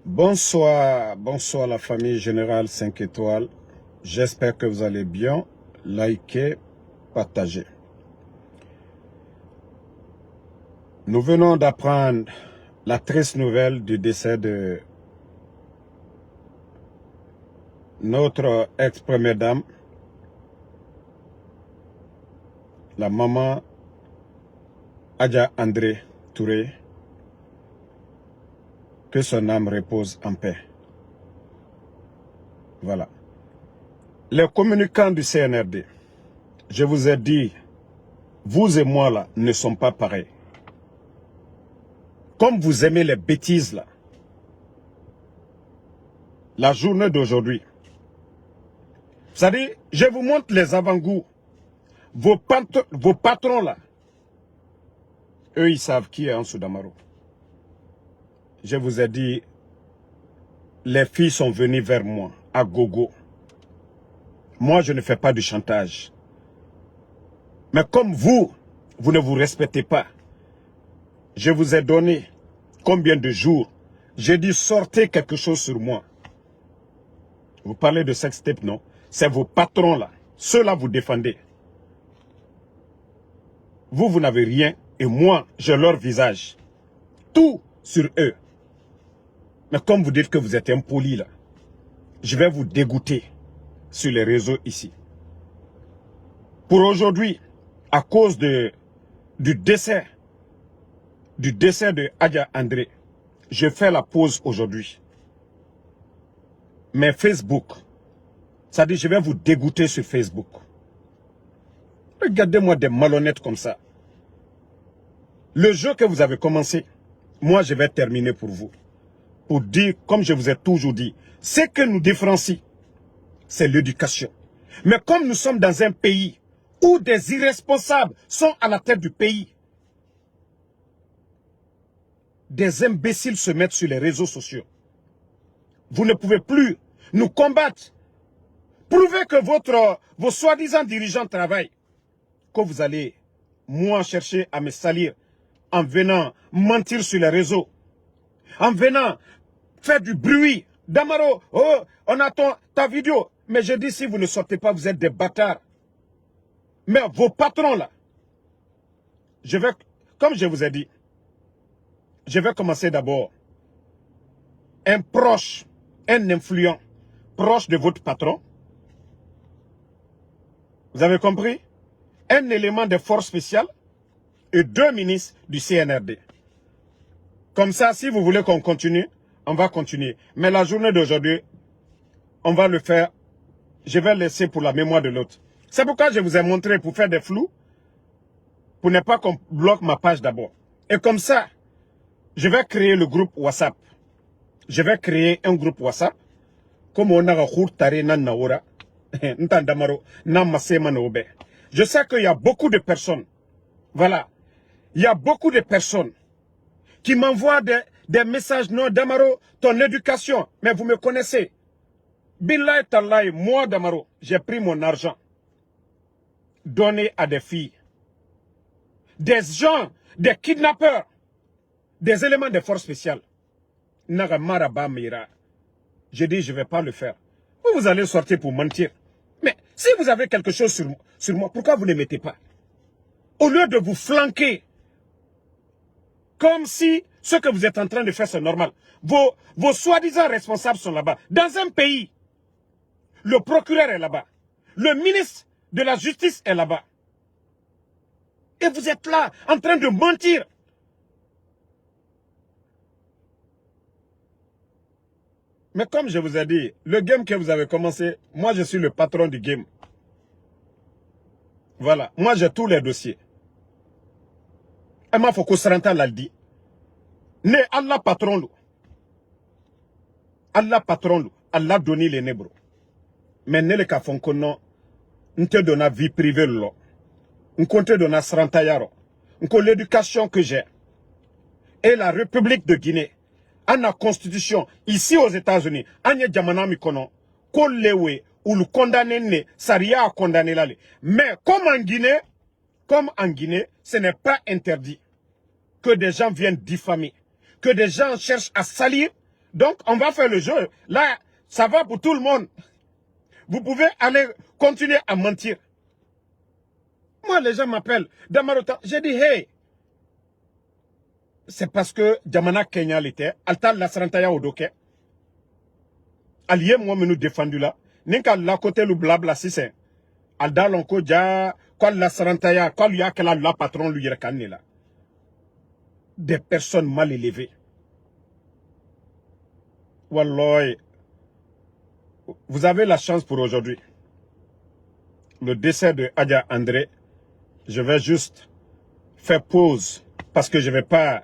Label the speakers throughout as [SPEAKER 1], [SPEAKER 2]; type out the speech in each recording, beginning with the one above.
[SPEAKER 1] Bonsoir, bonsoir la famille Générale 5 étoiles. J'espère que vous allez bien. Likez, partagez. Nous venons d'apprendre la triste nouvelle du décès de notre ex-première dame, la maman Adja André Touré. Que son âme repose en paix. Voilà. Les communicants du CNRD, je vous ai dit, vous et moi là, ne sommes pas pareils. Comme vous aimez les bêtises là, la journée d'aujourd'hui, c'est-à-dire, je vous montre les avant-goûts. Vos patrons là, eux ils savent qui est Ansou Damaro. Je vous ai dit, les filles sont venues vers moi, à gogo. Moi je ne fais pas du chantage. Mais comme vous ne vous respectez pas, je vous ai donné combien de jours? J'ai dit sortez quelque chose sur moi. Vous parlez de sextape, non? C'est vos patrons là. Ceux-là vous défendez. Vous n'avez rien et moi, j'ai leur visage. Tout sur eux. Mais comme vous dites que vous êtes impoli là, je vais vous dégoûter sur les réseaux ici. Pour aujourd'hui, à cause du décès de Adja André, je fais la pause aujourd'hui. Mais Facebook, ça dit je vais vous dégoûter sur Facebook. Regardez-moi des malhonnêtes comme ça. Le jeu que vous avez commencé, moi je vais terminer pour vous. Pour dire, comme je vous ai toujours dit, ce que nous différencie, c'est l'éducation. Mais comme nous sommes dans un pays où des irresponsables sont à la tête du pays, des imbéciles se mettent sur les réseaux sociaux. Vous ne pouvez plus nous combattre. Prouvez que vos soi-disant dirigeants travaillent. Que vous allez, moi, chercher à me salir en venant mentir sur les réseaux. En venant faire du bruit. Damaro, oh, on attend ta vidéo. Mais je dis, si vous ne sortez pas, vous êtes des bâtards. Mais vos patrons là, comme je vous ai dit, je vais commencer d'abord. Un proche, un influent, proche de votre patron. Vous avez compris? Un élément de force spéciale et 2 ministres du CNRD. Comme ça, si vous voulez qu'on continue, on va continuer. Mais la journée d'aujourd'hui, on va le faire. Je vais laisser pour la mémoire de l'autre. C'est pourquoi je vous ai montré pour faire des flous, pour ne pas qu'on bloque ma page d'abord. Et comme ça, je vais créer le groupe WhatsApp. Je vais créer un groupe WhatsApp. Comme on a je sais qu'il y a beaucoup de personnes. Voilà. Il y a beaucoup de personnes qui m'envoient des messages. Non, Damaro, ton éducation. Mais vous me connaissez. Billahi Tallahi, moi, Damaro, j'ai pris mon argent. Donné à des filles. Des gens, des kidnappeurs. Des éléments de force spéciale. Nagamaraba Mira. Je dis, je ne vais pas le faire. Vous allez sortir pour mentir. Mais si vous avez quelque chose sur moi, pourquoi vous ne mettez pas? Au lieu de vous flanquer, comme si ce que vous êtes en train de faire, c'est normal. Vos soi-disant responsables sont là-bas. Dans un pays, le procureur est là-bas. Le ministre de la Justice est là-bas. Et vous êtes là, en train de mentir. Mais comme je vous ai dit, le game que vous avez commencé, moi je suis le patron du game. Voilà, moi j'ai tous les dossiers. Et moi, il faut que Saranta l'a dit. Ne Allah patron lo. Allah patron lo. Allah donné les nébros. Mais ne le kafon kono, n'te donna vie privée lo. N'conte donna Saranta yaro. N'ko l'éducation que j'ai. Et la République de Guinée. À la constitution, ici aux États-Unis, Anya Djamana Mikono, Kolewe, ou le condamné ne, Saria a condamné là. Mais comme en Guinée, ce n'est pas interdit que des gens viennent diffamer, que des gens cherchent à salir Donc, on va faire le jeu. Là, ça va pour tout le monde. Vous pouvez aller continuer à mentir. Moi, les gens m'appellent Damarota. J'ai dit, hey, c'est parce que Djamana Kenya l'était. Alta la Sarantaya Odoke. Allié, moi, nous défendu là. Ninka la côté le blabla si c'est. Alda lonko ja, quoi la Sarantaya, quoi lui a que la patron lui yrekane là. Des personnes mal élevées. Wallah, vous avez la chance pour aujourd'hui. Le décès de Adja André, je vais juste faire pause parce que je ne vais pas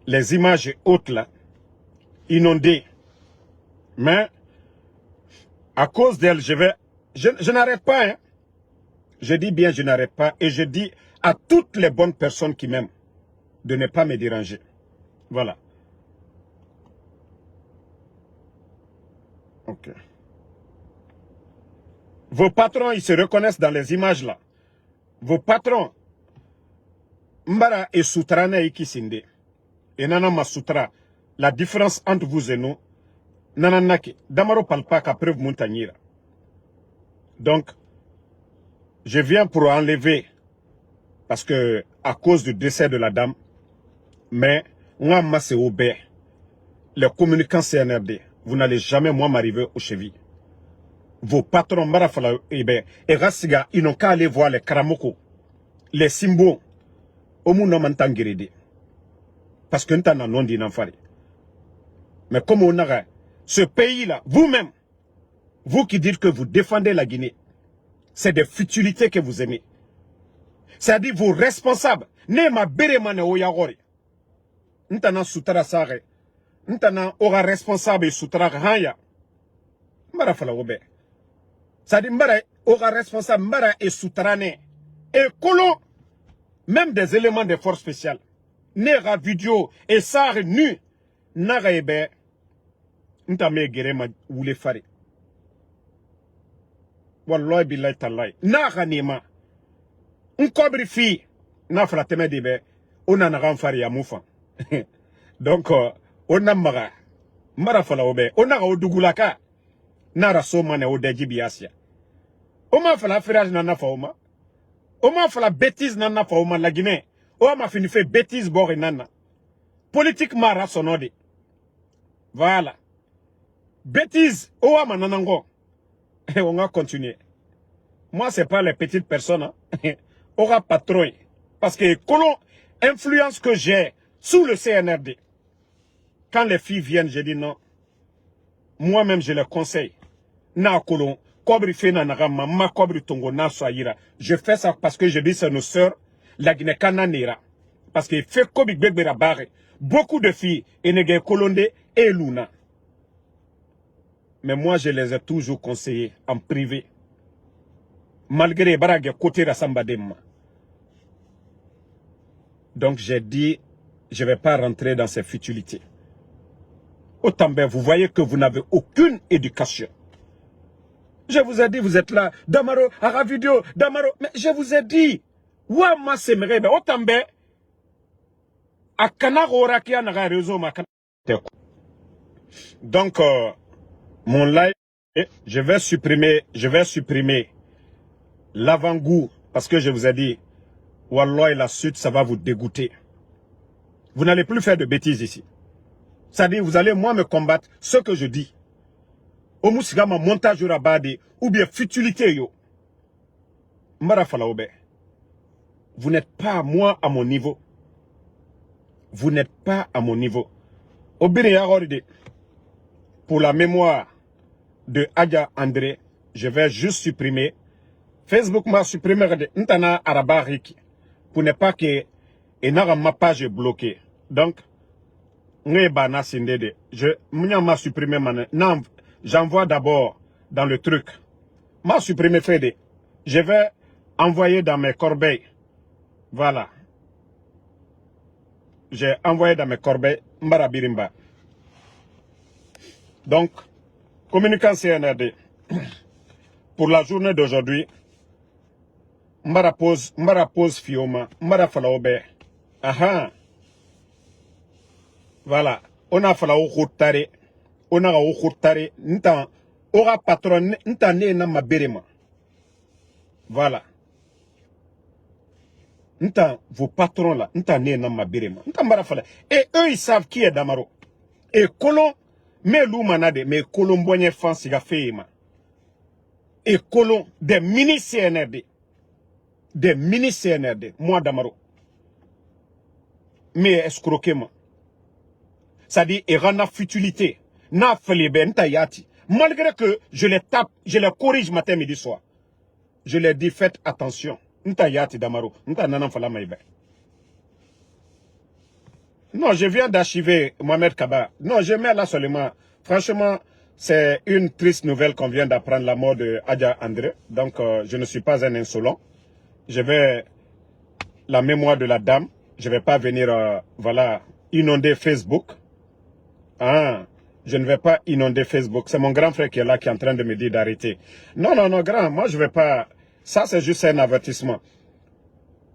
[SPEAKER 1] les images hautes là, inondées. Mais à cause d'elle, je n'arrête pas. Hein. Je dis bien je n'arrête pas et je dis à toutes les bonnes personnes qui m'aiment de ne pas me déranger. Voilà. Ok. Vos patrons, ils se reconnaissent dans les images là. Vos patrons, Mbara et Soutrana et Kisinde. Et Nana Masutra, la différence entre vous et nous, Nana Naki, Damaro parle pas qu'à preuve montagnira. Donc, je viens pour enlever, parce que, à cause du décès de la dame, mais, moi, c'est au B. Les communicants CNRD, vous n'allez jamais, moi, m'arriver aux chevilles. Vos patrons, Marafala, et Rassiga, ils n'ont qu'à aller voir les Karamoko, les Simbo, au Mounomantangiridi. Parce que nous n'avons pas dit n'enfant. Mais comme on a ce pays-là, vous-même, vous qui dites que vous défendez la Guinée, c'est des futilités que vous aimez. C'est-à-dire vos responsables, Nema Beremane Oyagori. Nous n'avons soutara sare. Nous n'avons aura responsable et soutara hanya. Mbara fala obe. C'est-à-dire Mbara aura responsable, Mbara et soutarane. Et colon, même des éléments des forces spéciales. Nera vidéo et ça nu naga ebe ntame gere ma wule fare wallahi billahi tallahi naga nima nkobri fi na fala teme debe ona naga fare ya mufa donc ona maga mara fala obe ona ga odugulaka nara soma ne odeji biasia oma fala firage na nafa oma fala bêtise na nafa oma la Guinée. Oh, ma fini fait bêtise borinana. Politique mara sonode. Voilà. Bêtise. Oh, ma nanango. Et on va continuer. Moi, c'est pas les petites personnes. Hein. Aura patron. Parce que colon, influence que j'ai sous le CNRD. Quand les filles viennent, je dis non. Moi-même, je les conseille. Na colon. Kobri fe na nagama. Ma kobri tongo na soyira. Je fais ça parce que je dis c'est nos sœurs. La Guinée Cananera. Parce que fait comme beaucoup de filles, Enege Kolonde et Luna. Mais moi, je les ai toujours conseillés en privé. Malgré Barag côté Rassambadema. Donc j'ai dit, je ne vais pas rentrer dans ces futilités. Autant bien, vous voyez que vous n'avez aucune éducation. Je vous ai dit, vous êtes là, Damaro, Aravideo, Damaro. Mais je vous ai dit, Wama Semerebe, autant bien, à Kanagora qui a un réseau. Donc, mon live, je vais supprimer l'avant-goût parce que je vous ai dit, Wallah et la suite, ça va vous dégoûter. Vous n'allez plus faire de bêtises ici. C'est-à-dire, vous allez moi me combattre ce que je dis. Au Moussigama montage rabade ou bien futilité yo. Marafala obe. Vous n'êtes pas moi à mon niveau. Vous n'êtes pas à mon niveau. Pour la mémoire de Adja André, je vais juste supprimer. Facebook m'a supprimé Ntana Arabariki. Pour ne pas que ma page est bloquée. Donc, m'a supprimé. J'envoie d'abord dans le truc. M'a supprimé Fede. Je vais envoyer dans mes corbeilles. Voilà. J'ai envoyé dans mes corbeilles Mbarabirimba. Donc, communicant CNRD, pour la journée d'aujourd'hui, Mbarapose Fioma, Mbarafalaobe. Aha. Voilà. On a fait la routare. On a routare. N'ta, aura patron, n'ta né na ma berema. Voilà. N'ta, vos patrons là, n'ta né na ma berema. N'ta marafala. Et eux, ils savent qui est Damaro. Et Colon, mais l'oumanade, mais Colon bonne fan siga feima. Et Colon, des mini-CNRD. Des mini-CNRD. Moi, Damaro. Mais escroquez-moi. Ça dit, et rana futilité. Na felebe yati. Malgré que je les tape, je les corrige matin, midi, soir. Je leur dis, faites attention. Nta yati Damaro. Nta nanan fala maïbe. Non, je viens d'archiver Mohamed Kaba. Non, je mets là seulement. Franchement, c'est une triste nouvelle qu'on vient d'apprendre la mort de Adja André. Donc, je ne suis pas un insolent. Je vais, la mémoire de la dame, je ne vais pas venir, voilà, inonder Facebook. Ah, je ne vais pas inonder Facebook. C'est mon grand frère qui est là, qui est en train de me dire d'arrêter. Non, non, non, grand, moi je ne vais pas. Ça, c'est juste un avertissement.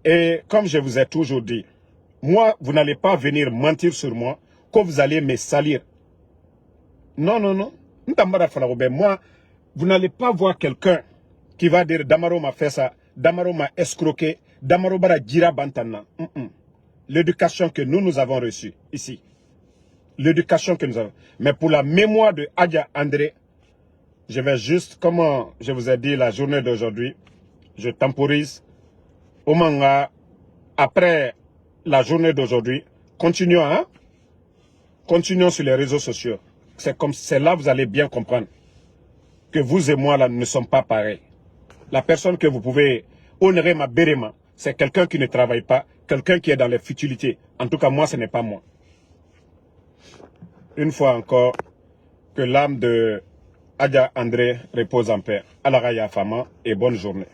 [SPEAKER 1] Et comme je vous ai toujours dit, moi, vous n'allez pas venir mentir sur moi, que vous allez me salir. Non, non, non. Moi, vous n'allez pas voir quelqu'un qui va dire Damaro m'a fait ça, Damaro m'a escroqué, Damaro bara djira bantana. L'éducation que nous avons reçue ici. L'éducation que nous avons. Mais pour la mémoire de Adja André, je vais juste, comme je vous ai dit la journée d'aujourd'hui, je temporise. Au manga, après la journée d'aujourd'hui, continuons, hein? Continuons sur les réseaux sociaux. C'est là vous allez bien comprendre que vous et moi là ne sommes pas pareils. La personne que vous pouvez honorer ma berema, c'est quelqu'un qui ne travaille pas, quelqu'un qui est dans les futilités. En tout cas, moi, ce n'est pas moi. Une fois encore, que l'âme de Adja André repose en paix. Alaraya Fama et bonne journée.